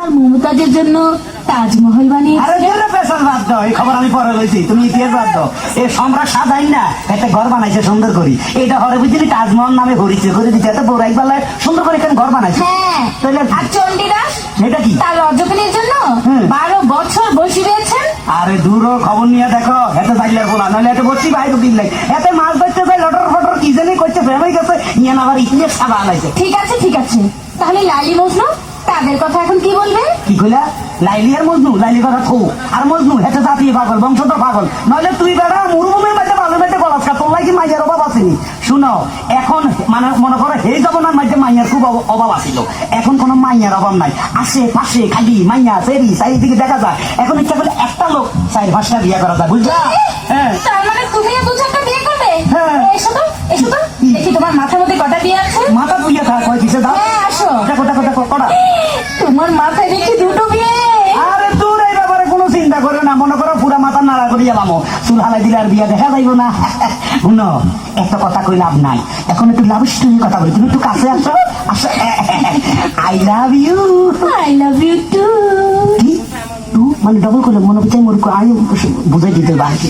তার মমতাজের জন্য তাজমহল আরে বানিয়েছে। জোরে পেছন বাদ দাও, এই খবর আমি পরে লইছি, তুমি ইতিহাস বাদ দাও। এই সম্রাট সাজাই না একটা ঘর বানাইছে সুন্দর করি, এটা হরে বুঝলি তাজমহল নামে ঘুরিছে করে দিচ্ছে, এত বড় একবেলায় সুন্দর করে এখানে ঘর বানাইছে। হ্যাঁ, তাহলে আর চণ্ডীদাস এটা কি? তার রজকিনীর জন্য হুম। 12 বছর বসে রয়েছেন। আরে দূর খবর নিয়ে দেখো, এতে জাগলার বলা নইলে এত বসছি বাইরে দিন নাই, এতে মাছ ধরতে যাই লটর ফটর কি জানি করছে, ফেমে গেছে নিয়ে আবার ইতিহাস সাদা আনাইছে। ঠিক আছে ঠিক আছে, তাহলে লাইলি মজনু তাদের কথা এখন কি বলবে? কি কইলা? লাইলি আর মজনু? লাইলি কথা থু, আর মজনু হেঁটে জাতীয় পাগল, বংশধর পাগল, নইলে তুই বেড়া মরুভূমির মধ্যে ভালো মধ্যে গলাচকা, তোর লাগি মাইয়ার অভাব আসেনি। শুনো, এখন মানে মনে করো হে জমানার মধ্যে মাইয়ার খুব অভাব আসিল, এখন কোনো মাইয়ার অভাব নাই, আশেপাশে খালি মাইয়া সেরি চারিদিকে দেখা যায়। এখন ইচ্ছা করলে একটা লোক চার ভাষা বিয়ে করা যায়, বুঝলা? হ্যাঁ, তার মানে তুমি দু চারটা বিয়ে করবে? হ্যাঁ। এসো তো, এসো তো, দেখি তোমার মাথার মধ্যে কটা বিয়ে আছে। মাথা তুইয়া থাক, কয় কিসে দাও? হ্যাঁ, আসো। দেখো দেখো দেখো কটা। তোমার মাথায় দেখি দুটো বিয়ে। আরে তোর এই ব্যাপারে কোনো চিন্তা করে না, মনে করো পুরা মাথা নাড়া করে এলাম, চুল হালাই দিলে আর বিয়া দেখা যাইব না। শুনো, একটা কথা কই লাভ নাই, এখন একটু লাভ স্টোরি কথা বলি, তুমি একটু কাছে আসো আসো। I love you. I love you too. কি টু মানে ডবল করে মনে করছে মোর আই বুঝাই দিতে বাকি।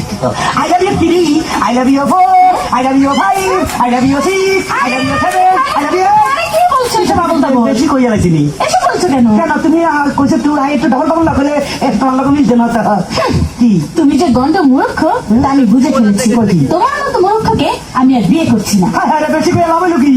I love you three, I love you four, I love you five, I love you six, I love you seven, I love you. আরে কি বলছো এটা বাবুল দাবো? বেশি কইয়া লাইছিনি এসব বলছো কেন? কেন? তুমি কইছো তুই আই একটু ডবল ডবল না করলে তোমার লোক মিলছে না তো। কি তুমি যে গন্ধ মূর্খ তা আমি বুঝে ফেলেছি। কি? তোমার মতো মূর্খকে আমি আর বিয়ে করছি না। হ্যাঁ হ্যাঁ, বেশি করে লাভ হইলো কি?